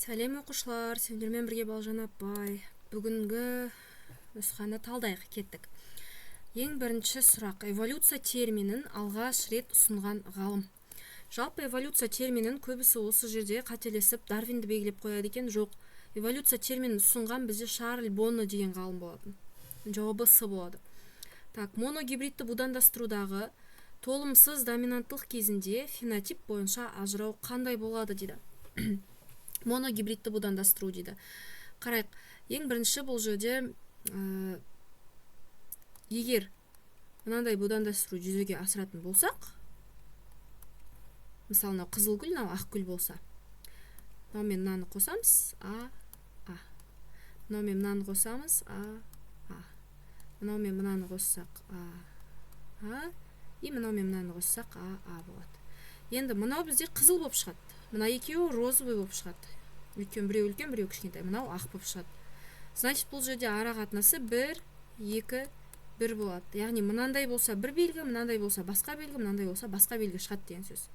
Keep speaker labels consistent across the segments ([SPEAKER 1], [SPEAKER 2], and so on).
[SPEAKER 1] Сәлем оқушылар, сендермен бірге Балжан апай. Бүгінгі нұсқаны талдайық кеттік. Ең бірінші сұрақ: эволюция терминін алғаш рет ұсынған ғалым. Жалпы эволюция терминін көбісі осы жерде қателесіп Дарвинді белгілеп қояды екен. Жоқ, эволюция терминін ұсынған бізде Шарль Бонно деген ғалым болатын. Жауабы С болады. Так, моногибридті будандастырудағы толымсыз доминанттылық кезінде фенотип бойынша ажырау қандай болады дейді. Моногибридті будандастыру дейді. Қарайық, ең бірінші бұл жерде егер мынандай будандастыру жүзеге асыратын болсақ, мысалы мынау қызыл гүл, мынау ақ гүл болса, мынаумен мынаны қосамыз, мынаумен мынаны қосамыз, мынаумен мынаны қоссақ, и мынаумен мынаны қоссақ, болады. Енді мынау бізде қызыл болып шығады. Мына екеуі розовый болып шығады. Өйткені біреу үлкен, біреу кішкентай. Мынау ақ болып шығады. Значит, бұл жерде ара қатынасы 1, 2, 1 болады. Яғни мынандай болса бір белгі, мынандай болса басқа белгі, мынандай болса басқа белгі шығады деген сөз.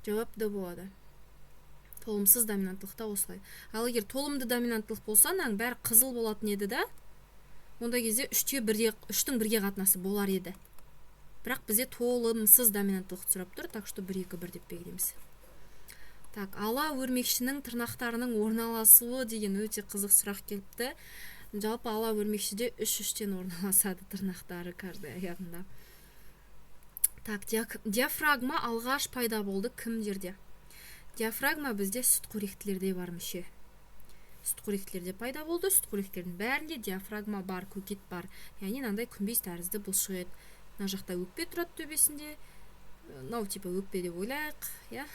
[SPEAKER 1] Жауап Д болады. Толымсыз доминанттылықта осылай. Ал егер толымды доминанттылық болса, мынаның бәрі қызыл болатын еді да, ондай кезде 3-тің 1-ге қатынасы болар еді. Бірақ бізде толымсыз доминанттылық сұрап тұр, так что 1, 2, 1 деп белгілейміз. Так, ала өрмекшінің тырнақтарының орналасуы деген өте қызық сұрақ келіпті. Жалпы ала өрмекшіде 3-3-тен орналасады тырнақтары каждый аяғында. Так, диафрагма алғаш пайда болды кімдерде? Диафрагма бізде сүтқоректілерде бар мүше. Сүтқоректілерде пайда болды, сүтқоректілердің бәрінде диафрагма бар, көкет бар. Яғни мынандай күмбез тәрізді бұлшық ет. Мына жақта өкпе тұрады төбесінде. Мынау типа өкпе деп ойлайық, иә.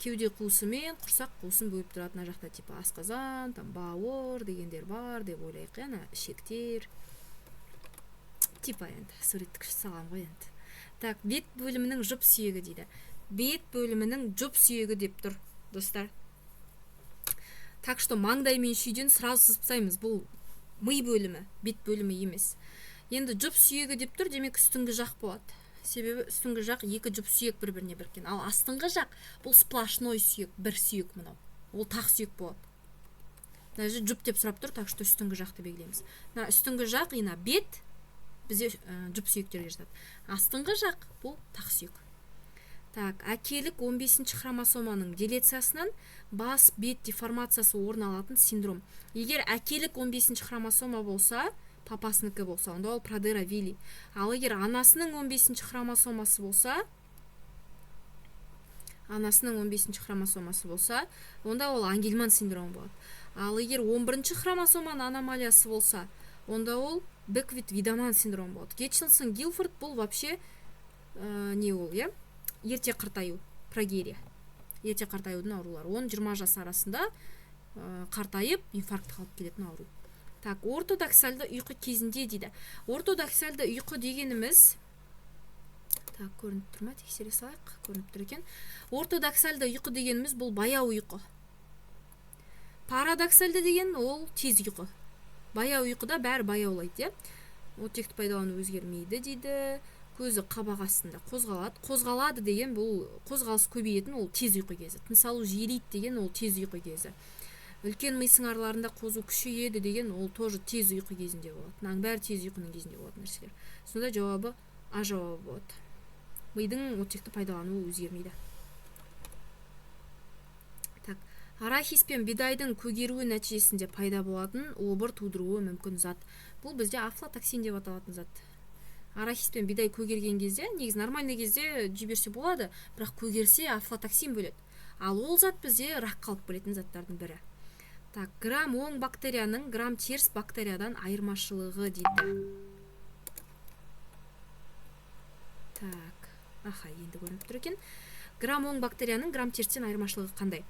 [SPEAKER 1] Кеуде қуысы мен құрсақ қуысын бөліп тұрады. Мына жақта типа асқазан, бауыр дегендер бар деп ойлайық, яна ішектер. Типа енді суреттік салам ғой енді. Так, бет бөлімінің жұп сүйегі дейді. Бет бөлімінің жұп сүйегі деп тұр, достар. Так что маңдай мен шүйден сразу сызыпсаймыз. Бұл ми бөлімі, бет бөлімі емес. Енді жұп сүйегі деп тұр, демек үстіңгі жақ болады. Себебі үстіңгі жақ екі жұп сүйек бір-біріне біріккен. Ал астыңғы жақ бұл сплошной сүйек, бір сүйек мынау. Ол тақ сүйек болады. Даже жұп деп сұрап тұр, так что үстіңгі жақты белгілейміз. Үстіңгі жақ ина бет бізде жұп сүйектерге жатады. Астыңғы жақ бұл тақ сүйек. Так, әкелік 15-ші хромосоманың делециясынан бас бет деформациясы орын алатын синдром. Егер әкелік 15-ші хромосома болса, папасыныкі болса, онда ол Продера Вилли. Ал егер анасының 15-ші хромосомасы болса, онда ол Ангельман синдромы болады. Ал егер 11-ші хромосоманың аномалиясы болса, онда ол Беквит-Видаман синдромы болады. Гетчинсон, Гилфорд бұл вообще не ол, е? Ерте қартаю, прогерия. Ерте қартаюдың аурулары. 10-20 жас арасында қартайып, инфаркт қалып келетін ауру. Так, ортодоксальды ұйқы кезінде дейді. Ортодоксальды ұйқы дегеніміз, так, көрініп тұр ма, тексере салайық, көрініп тұр екен. Ортодоксальды ұйқы дегеніміз бұл баяу ұйқы. Парадоксальды деген ол тез ұйқы. Баяу ұйқыда бәрі баяулайды, оттекті пайдалану өзгермейді дейді. Көзі қабақ астында қозғалады. Қозғалады деген бұл қозғалыс көбейетін, ол тез ұйқы кезі. Тыныс алу жиілейді деген ол тез ұйқы кезі. Үлкен ми сыңарларында қозу күшейеді деген ол тоже тез ұйқы кезінде болады. Мынаның бәрі тез ұйқының кезінде болады нәрселер. Сонда жауабы А жауабы болады. Мидың оттекті пайдалануы өзгермейді. Так, арахис пен бидайдың көгеруі нәтижесінде пайда болатын обыр тудыруы мүмкін зат. Бұл бізде афлатоксин деп аталатын зат. Арахис пен бидай көгерген кезде, негіз нормальный кезде жіберсе болады, бірақ көгерсе афлатоксин бөледі. Ал ол зат бізде рак қалып келетін заттардың бірі. Так, грамм оң бактерияның грамм теріс бактериядан айырмашылығы дейді. Так, енді көрініп тұр екен. Грамм оң бактерияның грамм терістен айырмашылығы қандай?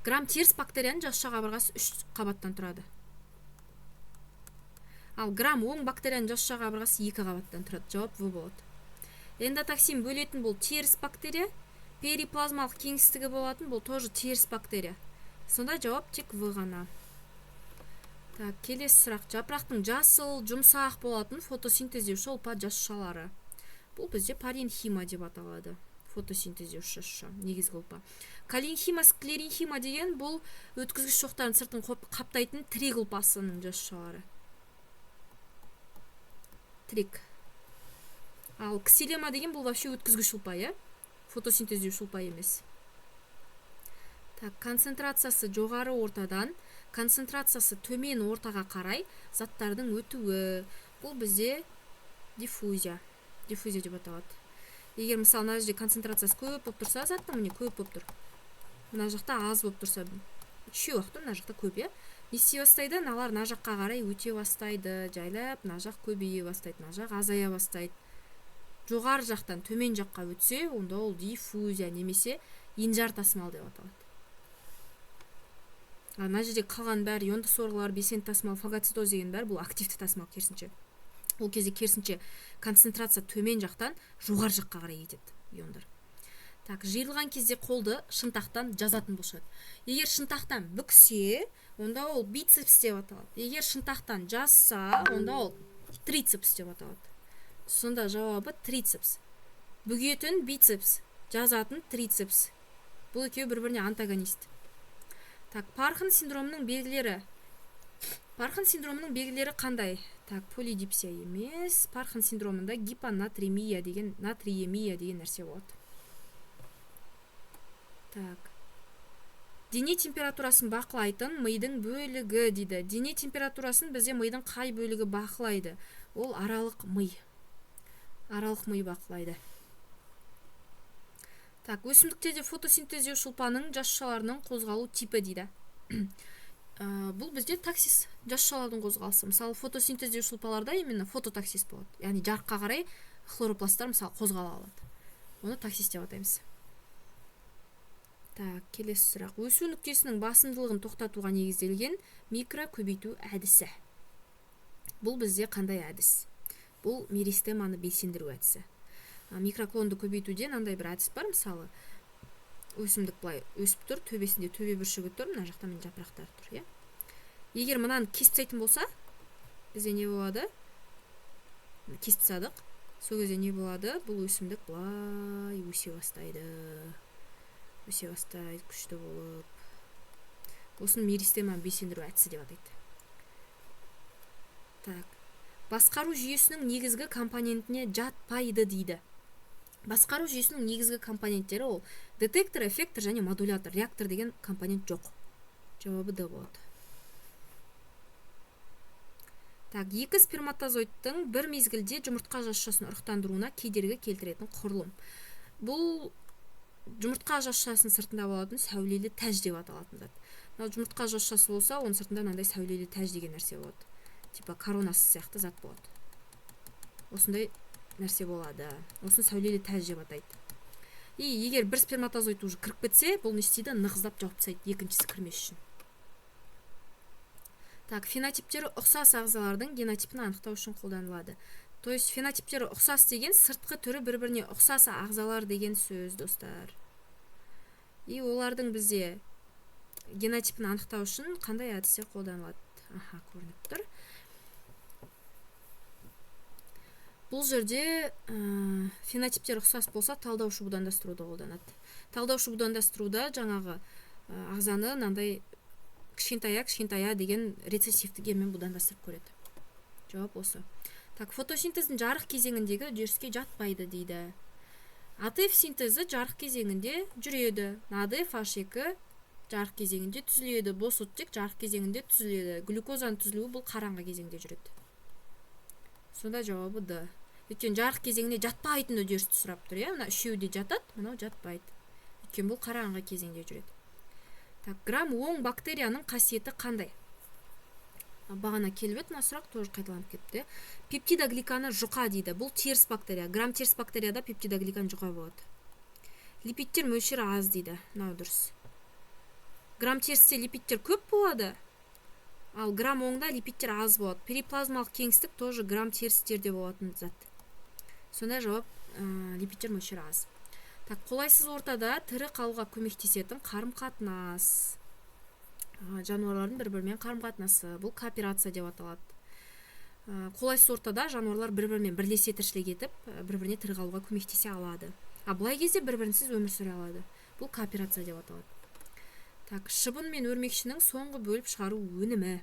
[SPEAKER 1] Грамм теріс бактерияның жасуша қабырғасы 3 қабаттан тұрады. Ал грамм оң бактерияның жасуша қабырғасы 2 қабаттан тұрады. Жауап В болады. Эндотоксин бөлетін бұл теріс бактерия, периплазмалық кеңістігі болатын бұл тоже теріс бактерия. Сонда жауап тек В ғана. Так, келесі сұрақ. Жапырақтың жасыл, жұмсақ болатын фотосинтездеуші ұлпа жасушалары. Бұл бізде паренхима деп аталады. фотосинтезде ұшашы негізгі ұлпа. Калинхима, склеринхима деген бұл өткізгіш шоқтарын сыртын қаптайтын тірек ұлпасының жасушалары. Тірек. Ал ксилема деген бұл вообще өткізгіш ұлпа, фотосинтезде ұлпа емес. Так, концентрациясы жоғары ортадан, концентрациясы төмен ортаға қарай заттардың өтуі. Бұл бізде диффузия деп аталады. Егер мысалы мына жерде концентрациясы көп болып тұрса, заттың міне көп болып тұр. Мына жақта аз болып тұрса, үшеу ақ тұр, мына жақта көп, не істей бастайды? Мыналар мына жаққа қарай өте бастайды, жайлап, мына жақ көбейе бастайды, мына жақ азая бастайды. Жоғары жақтан төмен жаққа өтсе, онда ол диффузия немесе енжар тасымал деп аталады. Мына жерде қалған бәрі ионды сорғылар, белсенді тасымал, фагоцитоз деген бәрі бұл активті тасымал керісінше. Ол кезде керісінше концентрация төмен жақтан жоғары жаққа қарай кетеді иондар. Так, жиылған кезде қолды шынтақтан жазатын болшады. Егер шынтақтан бүксе, онда ол бицепс деп аталады. Егер шынтақтан жазса, онда ол трицепс деп аталады. Сонда жауабы трицепс. Бүгетін бицепс, жазатын трицепс. Бұл екеуі бір-біріне антагонист. Так, Пархин синдромының белгілері. Пархин синдромының белгілері қандай? Так, полидипсия емес. Пархин синдромында гипонатриемия деген нәрсе болады. Так. Дене температурасын бақылайтын мидың бөлігі дейді. Дене температурасын бізде мидың қай бөлігі бақылайды? Ол аралық ми. Аралық ми бақылайды. Так, өсімдіктерде фотосинтезде ұлпаның жасушаларының қозғалу типі дейді. Бұл бізде таксис, жасушалардың қозғалысы. Мысалы, фотосинтезде ұлпаларда именно фототаксис болады. Яғни жарыққа қарай хлоропласттар мысалы қозғала алады. Оны таксис деп атаймыз. Так, келесі сұрақ. Өсу нүктесінің басымдылығын тоқтатуға негізделген микро көбейту әдісі. Бұл бізде қандай әдіс? Бұл меристеманы белсендіру әдісі. Микроклонды көбейтуден андай бір әдіс бар, мысалы өсімдік былай өсіп тұр, төбесінде төбе бүршігі тұр, мына жақта мен жапырақтар тұр, Егер мынаны кесіп тастайтын болса, бізде не болады? Кесіп тастадық. Сол кезде не болады? Бұл өсімдік былай өсе бастайды. Өсе бастайды, күшті болып. Осыны меристеманы белсендіру әдісі деп атайды. Так. Басқару жүйесінің негізгі компонентіне жатпайды дейді. Басқару жүйесінің негізгі компоненттері ол детектор, эффектор және модулятор. Реактор деген компонент жоқ. Жауабы Д болады. Так, екі сперматозоидтың бір мезгілде жұмыртқа жасушасын ұрықтандыруына кедергі келтіретін құрылым. Бұл жұмыртқа жасушасының сыртында болатын сәулелі тәж деп аталатын зат. Жұмыртқа жасушасы болса, оның сыртында мынандай сәулелі тәж деген нәрсе болады. Типа коронасы сияқты зат болады. Осындай нәрсе болады. Осын сәулелі тәж деп атайды. Егер бір сперматозоид уже кіріп кетсе, бұл не істейді? Нығыздап жауып тастайды, екіншісі кірмес үшін. Так, фенотиптері ұқсас ағзалардың генотипін анықтау үшін қолданылады. То есть фенотиптері ұқсас деген сыртқы түрі бір-біріне ұқсас ағзалар деген сөз, достар. Олардың бізде генотипін анықтау үшін қандай әдістер қолданылады? Аха, көрініп тұр. Бұл жерде фенотиптер ұқсас болса, талдаушы будандастыруды қолданады. Талдаушы будандастыруда жаңағы ағзаны мынандай кішкентая деген рецессивті генмен будандастырып көреді. Жауап осы. Так, фотосинтездің жарық кезеңіндегі үдеріске жатпайды дейді. АТФ синтезі жарық кезеңінде жүреді. АДФ H2 жарық кезеңінде түзіледі. Бос оттек жарық кезеңінде түзіледі. Глюкозаның түзілуі бұл қараңғы кезеңде жүреді. Сонда жауабы Д. Өйткені жарық кезеңіне жатпайтын үдерісті сұрап тұр, мына үшеуі де жатады, мынау жатпайды. Өйткені бұл қараңғы кезеңде жүреді. Так, грамм оң бактерияның қасиеті қандай? Бағана келіп еді, мына сұрақ тоже қайталанып кетті. Пептидогликаны жұқа дейді. Бұл теріс бактерия. Грамм теріс бактерияда пептидогликан жұқа болады. Липидтер мөлшері аз дейді. Мынау дұрыс. Грамм терісте липидтер көп болады. Ал грамм оңда липидтер аз болады. Периплазмалық кеңістік тоже грамм терістерде болатын зат. Сонда жауап липидтер мөлшері аз. Так, қолайсыз ортада тірі қалуға көмектесетін қарым-қатынас. Жануарлардың бір-бірімен қарым-қатынасы. Бұл кооперация деп аталады. Қолайсыз ортада жануарлар бір-бірімен бірлесе тіршілік етіп, бір-біріне тірі қалуға көмектесе алады. Былай кезде бір-бірінсіз өмір сүре алады. Бұл кооперация деп аталады. Так, шыбын мен өрмекшінің соңғы бөліп шығару өнімі.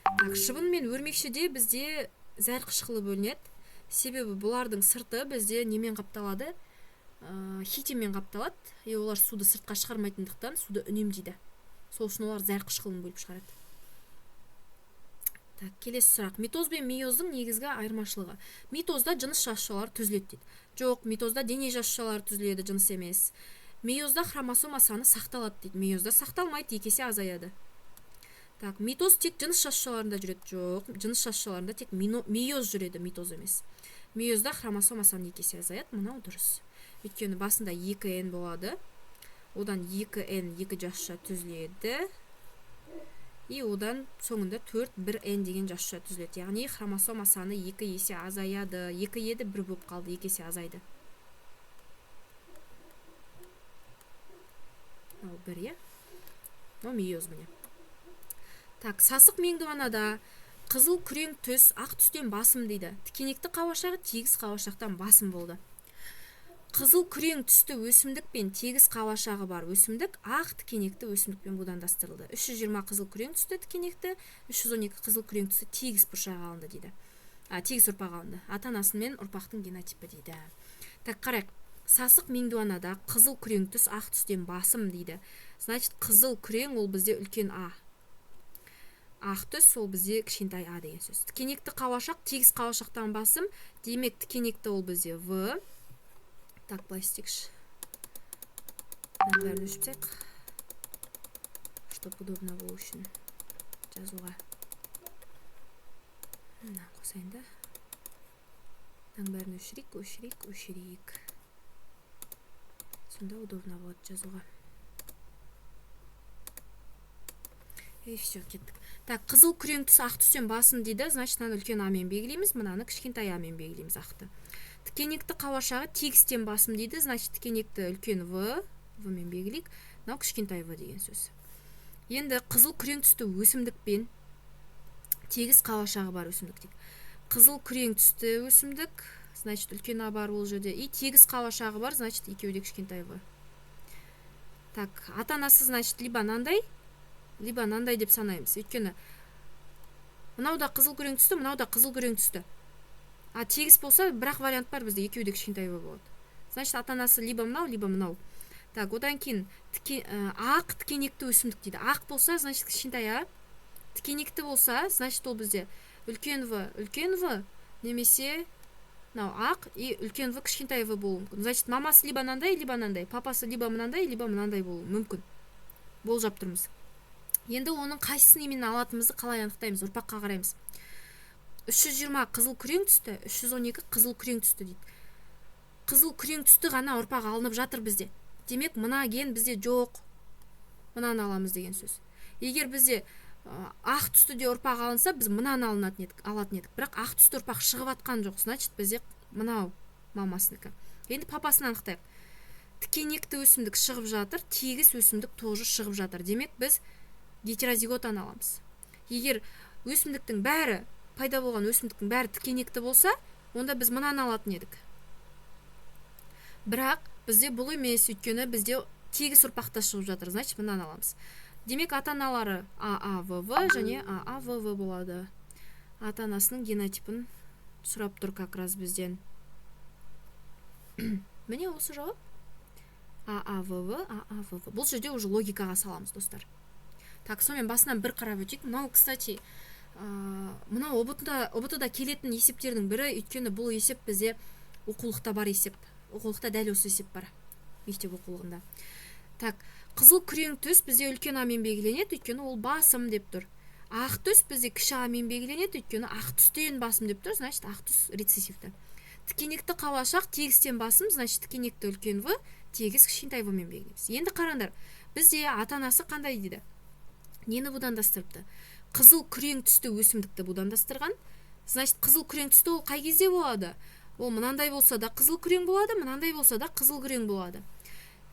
[SPEAKER 1] Так, шыбын мен өрмекшіде бізде зәр қышқылы бөлінеді. Себебі бұлардың сырты бізде немен қапталады? Хитимен қапталады. Олар суды сыртқа шығармайтындықтан суды үнемдейді. Сол үшін олар зәр қышқылын бөліп шығарады. Так, келесі сұрақ. Митоз бен мейоздың негізгі айырмашылығы. Митозда жыныс жасушалар түзіледі дейді. Жоқ, митозда дене жасушалары түзіледі, жыныс емес. Мейозда хромосома саны сақталады дейді. Мейозда сақталмайды, 2 есе азаяды. Так, митоз тек жыныс жасушаларында жүреді. Жоқ, жыныс жасушаларында тек мейоз жүреді, митоз емес. Мейозда хромосома саны 2 есе азаяды, мынау дұрыс. Өйткені басында 2N болады. Одан 2N 2 жасуша түзіледі. И одан соңында 4-1N деген жасуша түзіледі. Яғни хромосома саны 2 есе азаяды. 2 еді 1 болып қалды, 2 есе азайды. Ол 1, е? Ол мейоз міне. Так, сасық меңдуанада қызыл күрең түс ақ түстен басым дейді. Тікенекті қауашағы тегіс қауашақтан басым болды. Қызыл күрең түсті өсімдік пен тегіс қауашағы бар өсімдік ақ тікенекті өсімдікпен будандастырылды. 320 қызыл күрең түсті тікенекті, 312 қызыл күрең түсті тегіс бұршақ алынды дейді. Тегіс ұрпақ алынды. Ата-анасы мен ұрпақтың генотипі дейді. Так, қарайық. Сасық меңдуанада қызыл күрең түс ақ түстен басым дейді. Значит, қызыл күрең ол бізде үлкен А. Ақ түс ол бізде кішкентай А деген сөз. Тікенекті қауашақ тегіс қауашақтан басым. Демек, тікенекті ол бізде В. Так, былай істейікші. Бәрін өшіпсек. Чтоб удобно болу үшін жазуға. Қосайын да. Бәрін өшірейік. Сонда удобно болады жазуға. И все, кеттік. Так, қызыл күрең түс ақ түстен басым дейді. Значит, мынаны үлкен А-мен белгілейміз, мынаны кішкентай А-мен белгілейміз ақты. Тікенекті қауашағы тегістен басым дейді. Значит, тікенекті үлкен В-мен белгілейік. Мынау кішкентай В деген сөз. Енді қызыл күрең түсті өсімдікпен тегіс қауашағы бар өсімдік дейді. Қызыл күрең түсті өсімдік, значит, үлкен А бар ол жерде. И тегіс қауашағы бар, значит, екеуде кішкентай В. Так, ата-анасы, значит, либо нандай деп санаймыз. Өйткені мынау да қызыл күрең түсті, мынау да қызыл күрең түсті. Тегіс болса, бірақ вариант бар бізде, екеуде кішкентай В болады. Значит, ата-анасы либо мынау. Так, одан кейін ақ тікенекті өсімдік дейді. Ақ болса, значит, кішкентай А. Тікенекті болса, значит, ол бізде үлкен В, немесе мынау ақ и үлкен В кішкентай В болуы мүмкін. Значит, мамасы либо нандай, папасы либо мынандай болуы мүмкін. Болжап тұрмыз. Енді оның қайсысын именно алатымызды қалай анықтаймыз, ұрпаққа қараймыз. 320 қызыл күрең түсті, 312 қызыл күрең түсті дейді. Қызыл күрең түсті ғана ұрпақ алынып жатыр бізде. Демек, мына ген бізде жоқ. Мынаны аламыз деген сөз. Егер бізде ақ түсті де ұрпақ алынса, біз мынаны алатын едік. Бірақ ақ түсті ұрпақ шығып атқан жоқ. Значит, бізде мынау мамасыныкі. Енді папасын анықтайық. Тікенекті өсімдік шығып жатыр, тегіс өсімдік тоже шығып жатыр. Демек, біз гетерозиготаны аламыз. Егер өсімдіктің бәрі, пайда болған өсімдіктің бәрі тікенекті болса, онда біз мынаны алатын едік. Бірақ бізде бұл емес, өйткені бізде тегіс ұрпақта шығып жатыр, значит, мынаны аламыз. Демек, ата-аналары ААВВ және ААВВ болады. Ата-анасының генотипін сұрап тұр как раз бізден. Міне осы жауап. ААВВ. Бұл жерде уже логикаға саламыз, достар. Так, сонымен басынан бір қарап өтейік. Мынау, кстати, мынау ұбт-да келетін есептердің бірі, өйткені бұл есеп бізде оқулықта бар есеп. Оқулықта дәл осы есеп бар. Мектеп оқулығында. Так, қызыл күрең түс бізде үлкен А-мен белгіленеді, өйткені ол басым деп тұр. Ақ түс бізде кіші А-мен белгіленеді, өйткені ақ түстен басым деп тұр, значит, ақ түс рецессивті. Тікенекті қауашақ тегістен басым, значит, тікенекті үлкен В, тегіс кішкентай В-мен белгілейміз. Енді қараңдар, бізде ата-анасы қандай дейді? Нені будандастырыпты? Қызыл күрең түсті өсімдікті будандастырған. Значит, қызыл күрең түсті ол қай кезде болады? Ол мынандай болса да қызыл күрең болады, мынандай болса да қызыл күрең болады.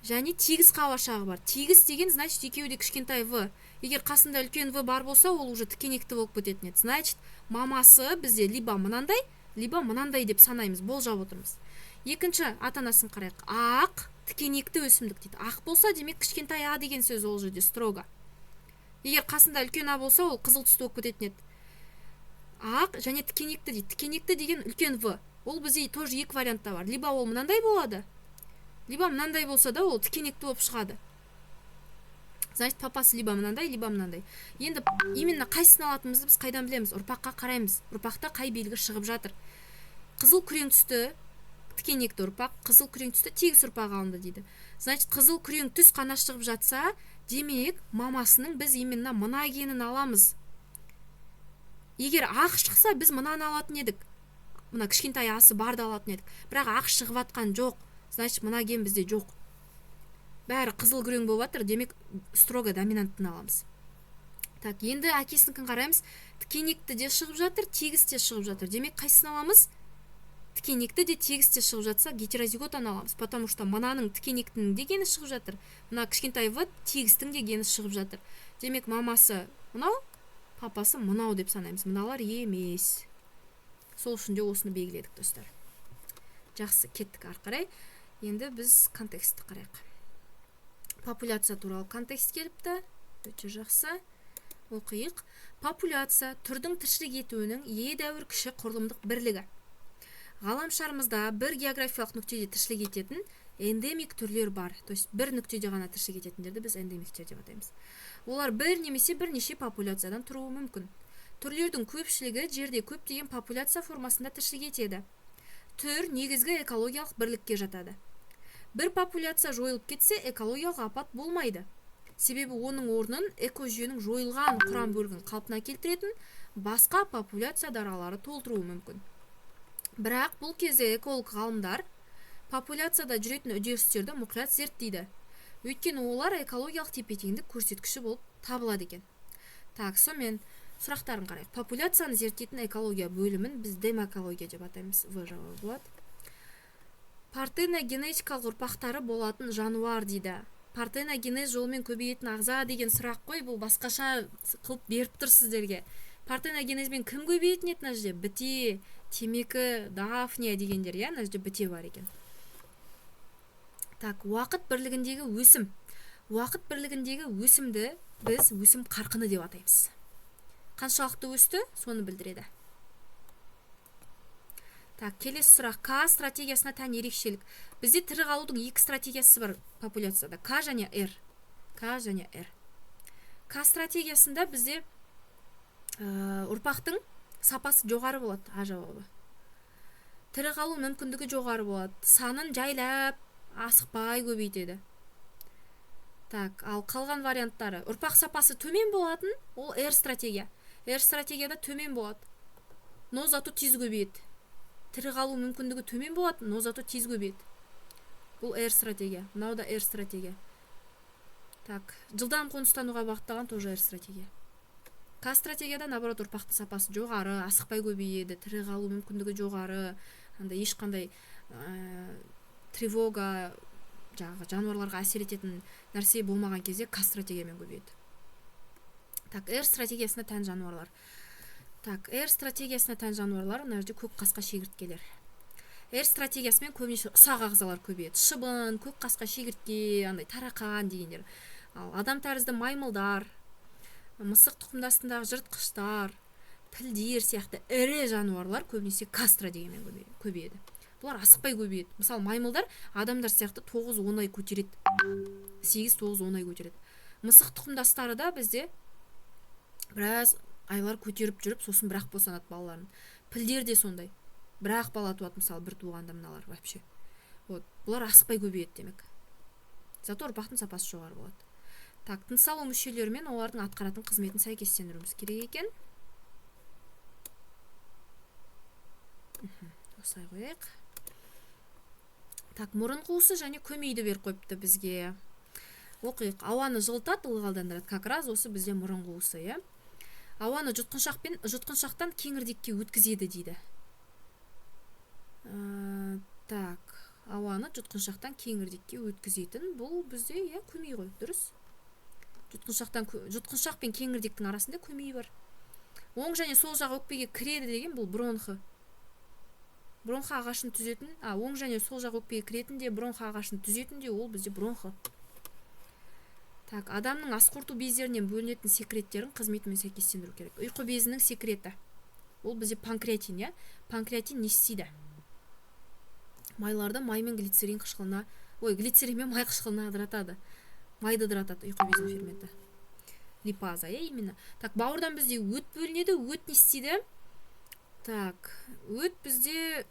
[SPEAKER 1] Және тегіс қауашағы бар. Тегіс деген, значит, екеуде кішкентай В. Егер қасында үлкен В бар болса, ол уже тікенекті болып кететін еді. Значит, мамасы бізде либо мынандай деп санаймыз, болжап отырмыз. екінші ата анасын қарайық. Ақ тікенекті өсімдік дейді. Ақ болса, демек кішкентай а деген сөз ол жерде строго. Егер қасында үлкен а болса, ол қызыл түсті болып кететін еді. Ақ және тікенекті дейді. Тікенекті деген үлкен в. Ол бізде тоже екі вариантта бар. Либо ол мынандай болады, либо мынандай болса да ол тікенекті болып шығады. Значит, папасы либо мынандай, либо мынандай. Енді именно қайсысын алатынымызды біз қайдан білеміз? Ұрпаққа қараймыз. Ұрпақта қай белгі шығып жатыр? Қызыл күрең түсті тікенекті ұрпақ, қызыл күрең түсті тегіс ұрпақ алынды дейді. Значит, қызыл күрең түс қана шығып жатса, демек мамасының біз именно мына генін аламыз. Егер ақ шықса, біз мынаны алатын едік. Мына кішкентай асы барды алатын едік. Бірақ ақ шығып атқан жоқ. Значит, мына ген бізде жоқ. Бәрі қызыл күрең болып жатыр, демек строго доминанттын аламыз. Так, енді әкесінікін қараймыз. Тікенекті де шығып жатыр, тегіс те шығып жатыр. Демек қайсысын аламыз? Тікенекті де тегіс те шығып жатса, гетерозиготаны аламыз. Потому что мынаның тікенектінің де гені шығып жатыр. Мына кішкентай в тегістің де гені шығып жатыр. Демек мамасы мынау, папасы мынау деп санаймыз. Мыналар емес. Сол үшін де осыны белгіледік, достар. Жақсы, кеттік ары қарай. Енді біз контекстті қарайық. Популяция туралы контекст келіпті. Өте жақсы. Оқиық. Популяция түрдің тіршілік етуінің едәуір кіші құрылымдық бірлігі. Ғаламшарымызда бір географиялық нүктеде тіршілік ететін эндемик түрлер бар. То есть бір нүктеде ғана тіршілік ететіндерді біз эндемиктер деп атаймыз. Олар бір немесе бірнеше популяциядан тұруы мүмкін. Түрлердің көпшілігі жерде көптеген популяция формасында тіршілік етеді. Түр негізгі экологиялық бірлікке жатады. Бір популяция жойылып кетсе, экологиялық апат болмайды. Себебі оның орнын экожүйенің жойылған құрам бөлігін қалпына келтіретін басқа популяция даралары толтыруы мүмкін. Бірақ бұл кезде эколог ғалымдар популяцияда жүретін үдерістерді мұқият зерттейді. Өйткені олар экологиялық тепе-теңдік көрсеткіші болып табылады екен. Так, сонымен сұрақтарын қарайық. Популяцияны зерттейтін экология бөлімін біз демокология деп атаймыз. В жауабы болады. Партеногенетикалық ұрпақтары болатын жануар дейді. Партеногенез жолымен көбейетін ағза деген сұрақ қой, бұл басқаша қылып беріп тұр сіздерге. Партеногенезбен кім көбейетін еді мына жерде? Біте, темекі, дафния дегендер, иә, мына жерде біте бар екен. Так, уақыт бірлігіндегі өсім. Уақыт бірлігіндегі өсімді біз өсім қарқыны деп атаймыз. Қаншалықты өсті, соны білдіреді. Так, келесі сұрақ. К стратегиясына тән ерекшелік. Бізде тірі қалудың екі стратегиясы бар популяцияда. К және Р. К және Р. К стратегиясында бізде ұрпақтың сапасы жоғары болады, А жауабы. Тірі қалу мүмкіндігі жоғары болады. Санын жайлап, асықпай көбейтеді. Так, ал қалған варианттары. Ұрпақ сапасы төмен болатын, ол Р стратегия. Р стратегияда төмен болады. Но зато тез көбейеді. Тірі қалу мүмкіндігі төмен болады, но зато тез көбейеді. Бұл Р стратегия. Мынау да Р стратегия. Так, жылдам қоныстануға бағытталған тоже Р стратегия. К стратегияда наоборот ұрпақтың сапасы жоғары, асықпай көбейеді, тірі қалу мүмкіндігі жоғары, ешқандай тревога, жануарларға әсер ететін нәрсе болмаған кезде К стратегиямен көбейеді. Так, Р стратегиясына тән жануарлар. Так, Р стратегиясына тән жануарлар, мына жерде көк қасқа шегірткелер. Р стратегиясымен көбінесе ұсақ ағзалар көбейеді. Шыбын, көк қасқа шегіртке, тарақан дегендер. Ал адам тәрізді маймылдар, мысық тұқымдастарындағы жыртқыштар, пілдер сияқты ірі жануарлар көбінесе К стратегиямен көбейеді. Бұлар асықпай көбейеді. Мысалы, маймылдар адамдар сияқты 9-10 ай көтереді. 8-9-10 ай көтереді. Мысық тұқымдастары да бізде біраз айлар көтеріп жүріп, сосын бірақ босанады балаларын. Пілдер де сондай. Бірақ бала туады, мысалы, бір туғанда мыналар вообще. Вот, бұлар асықпай көбейеді демек. Зато ұрпақтың сапасы жоғары болады. Так, тыныс алу мүшелерімен олардың атқаратын қызметін сәйкестендіруіміз керек екен. Осылай қояйық. Так, мұрын қуысы және көмейді беріп қойыпты бізге. Оқиық. Ауаны жылытады, ылғалдандырады. Как раз осы бізде мұрын қуысы, иә. Ауаны жұтқыншақтан кеңірдекке өткізеді дейді. Так, ауаны жұтқыншақтан кеңірдекке өткізетін, бұл бізде, иә, көмей ғой, дұрыс. Жұтқыншақ пен кеңірдектің арасында көмей бар. Оң және сол жақ өкпеге кіреді деген бұл бронхы. бронх ағашын түзетін, оң және сол жақ өкпеге кіретін де бронх ағашын түзетін де ол бізде бронхы. Так, адамның ас қорыту бездерінен бөлінетін секреттерін қызметімен сәйкестендіру керек. Ұйқы безінің секреті. Ол бізде панкреатин, иә? Панкреатин не істейді? Майларды маймен глицерин қышқылына, глицерин мен май қышқылына ыдыратады. Майды ыдыратады ұйқы безінің ферменті. Липаза, именно. Так, бауырдан бізде өт бөлінеді. Өт не істейді? Так, өт бізде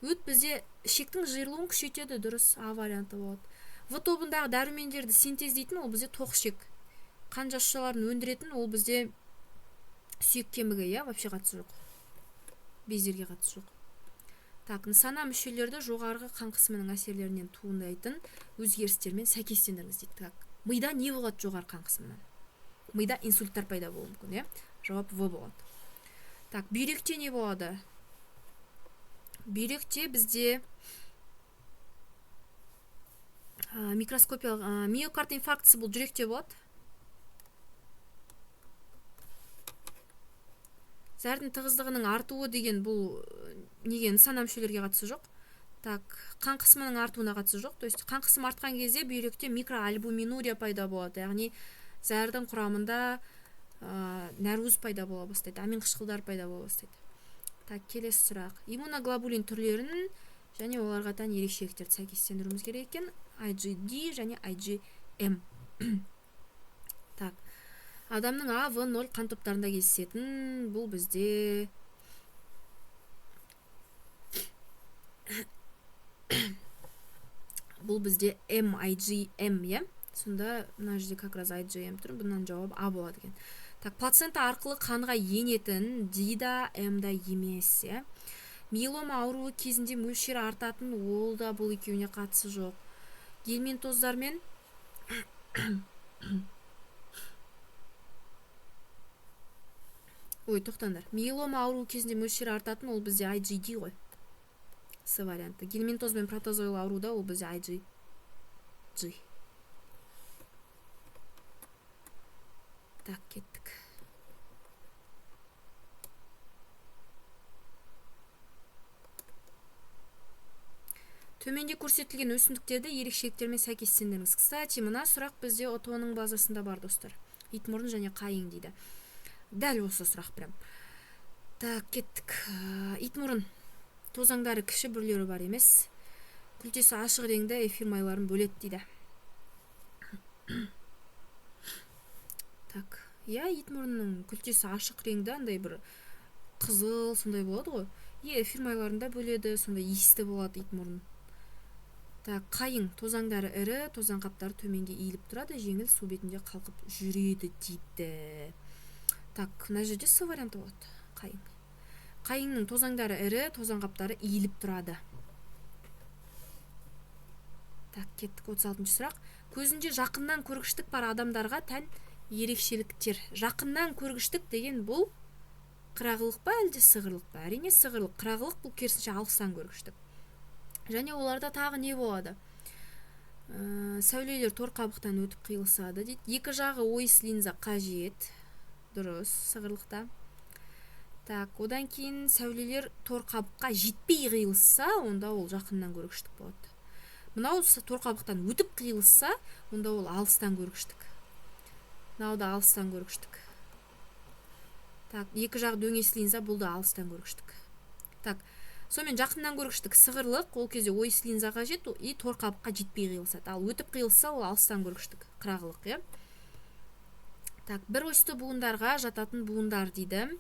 [SPEAKER 1] өт бізде ішектің жиырылуын күшейтеді, дұрыс, А варианты болады. В тобындағы дәрумендерді синтездейтін, ол бізде тоқ ішек. Қан жасушаларын өндіретін, ол бізде сүйек кемігі, вообще қатысы жоқ. Бездерге қатысы жоқ. Так, нысана мүшелерді жоғарғы қан қысымының әсерлерінен туындайтын өзгерістермен сәйкестендіріңіз дейді. Так, мида не болады жоғарғы қан қысымынан? Мида инсульттар пайда болуы мүмкін, Жауап В болады. Так, бүйректе не болады? Бүйректе бізде микроскопиялық миокард инфарктісі бұл жүректе болады. Зәрдің тығыздығының артуы деген бұл неге нысана мүшелерге қатысы жоқ. Так, қан қысымының артуына қатысы жоқ. То есть қан қысым артқан кезде бүйректе микроальбуминурия пайда болады. Яғни зәрдің құрамында нәруз пайда бола бастайды, амин қышқылдар пайда бола бастайды. Так, келесі сұрақ. Иммуноглобулин түрлерін және оларға тән ерекшеліктерді сәйкестендіруіміз керек екен. IgD және IgM. Так, адамның А, В, 0 қан топтарында кездесетін, бұл бізде MIgM, Сонда мына жерде как раз IgM тұр, бұнан жауап А болады екен. Так, плацента арқылы қанға енетін D да, М да емес, Миелома ауруы кезінде мөлшері артатын, ол да бұл екеуіне қатысы жоқ. Гельминтоздармен тоқтаңдар. Миелома ауруы кезінде мөлшері артатын, ол бізде IgD ғой. С варианты. Гельминтоз бен протозойл ауруда ол бізде IgG. Так, кеттік. Төменде көрсетілген өсімдіктерді ерекшеліктермен сәйкестендіріңіз. Кстати, мына сұрақ бізде ОТО-ның базасында бар, достар. Итмұрын және қайың дейді. Дәл осы сұрақ прям. Так, кеттік. Итмұрын тозаңдары кіші, бүрлері бар емес. Күлтесі ашық реңді эфир майларын бөледі дейді. Так, итмұрынның күлтесі ашық реңді, андай бір қызыл сондай болады ғой. Эфир майларында бөледі, сондай иісті болады итмұрын. Так, қайың тозаңдары ірі, тозаң қаптары төменге иіліп тұрады, жеңіл су бетінде қалқып жүреді дейді. Так, мына жерде С варианты болады. Қайың. Қайыңның тозаңдары ірі, тозаң қаптары иіліп тұрады. Так, кеттік 36-шы сұрақ. Көзінде жақыннан көргіштік бар адамдарға тән ерекшеліктер. Жақыннан көргіштік деген бұл қырағылық па, әлде сығырлық па? Әрине сығырлық. Қырағылық бұл керісінше алыстан көргіштік. Және оларда тағы не болады? Сәулелер тор қабықтан өтіп қиылысады дейді. Екі жағы ойыс линза қажет. Дұрыс, сығырлықта. Так, одан кейін сәулелер тор қабыққа жетпей қиылысса, онда ол жақыннан көргіштік болады. Мынау тор қабықтан өтіп қиылысса, онда ол алыстан көргіштік. Мынау да алыстан көргіштік. Так, екі жағы дөңес линза, бұл да алыстан көргіштік. Так, сонымен жақыннан көргіштік сығырлық, ол кезде ойыс линза қажет, и тор қабыққа жетпей қиылысады. Ал өтіп қиылысса, ол алыстан көргіштік, қырағылық, Так, бір осьті буындарға жататын буындар дейді.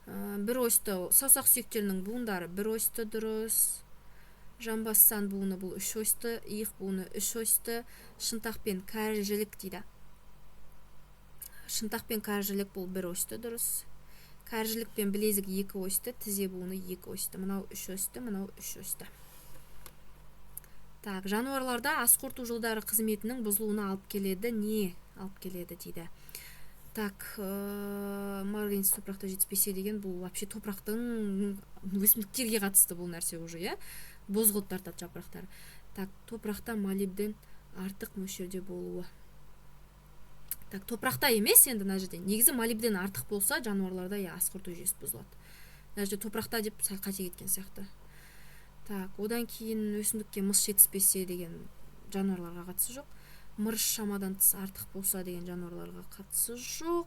[SPEAKER 1] Бір осьті саусақ сүйектерінің буындары бір осьті, дұрыс. Жамбастан буыны бұл үш осьті, иық буыны үш осьті, шынтақ пен кәржілік дейді. Шынтақ пен кәржілік бұл бір осьті, дұрыс. Кәржілік пен білезік екі осьті, тізе буыны екі осьті. Мынау үш осьті, мынау үш осьті. Так, жануарларда ас қорыту жолдары қызметінің бұзылуына алып келеді. Не алып келеді дейді. Так, марганец топырақта жетіспесе деген бұл вообще топырақтың өсімдіктерге қатысты бұл нәрсе уже, бозғылт тартады жапырақтары. Так, топырақта молибден артық мөлшерде болуы. Так, топырақта емес енді мына жерде. Негізі молибден артық болса, жануарларда ас қорыту жүйесі бұзылады. мына жерде топырақта деп сәл қате кеткен сияқты. Так, одан кейін өсімдікке мыс жетіспесе деген жануарларға қатысы жоқ. Мырыш шамадан тыс артық болса деген жануарларға қатысы жоқ.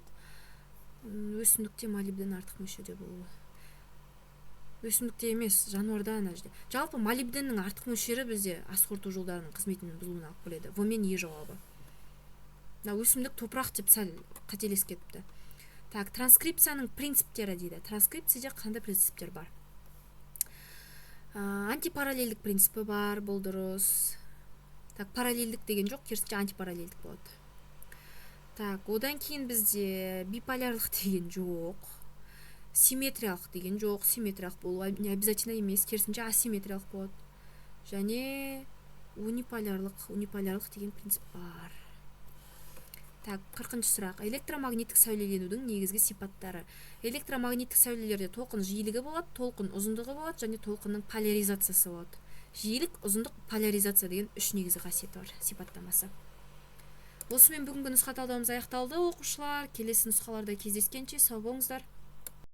[SPEAKER 1] Өсімдікте молибден артық мөлшерде болуы. Өсімдікте емес, жануарда ана жерде. Жалпы молибденнің артық мөлшері бізде ас қорыту жолдарының қызметінің бұзылуына алып келеді. В мен Е жауабы. Өсімдік топырақ деп сәл қателесіп кетіпті. Так, транскрипцияның принциптері дейді. Транскрипцияда қандай принциптер бар? Антипараллельдік принципі бар, бұл дұрыс. Так, параллельдік деген жоқ, керісінше антипараллельдік болады. Так, одан кейін бізде биполярлық деген жоқ. Симметриялық деген жоқ. Симметриялық болуы не обязательно емес, керісінше асимметриялық болады. Және униполярлық деген принцип бар. Так, 40-шы сұрақ. Электромагниттік сәулеленудің негізгі сипаттары. Электромагниттік сәулелерде толқын жиілігі болады, толқын ұзындығы болады, және толқынның поляризациясы болады. Жиілік, ұзындық, поляризация деген үш негізгі қасиеті бар, сипаттамасы. Осымен бүгінгі нұсқа талдауымыз аяқталды, оқушылар. Келесі нұсқаларда кездескенше сау болыңыздар.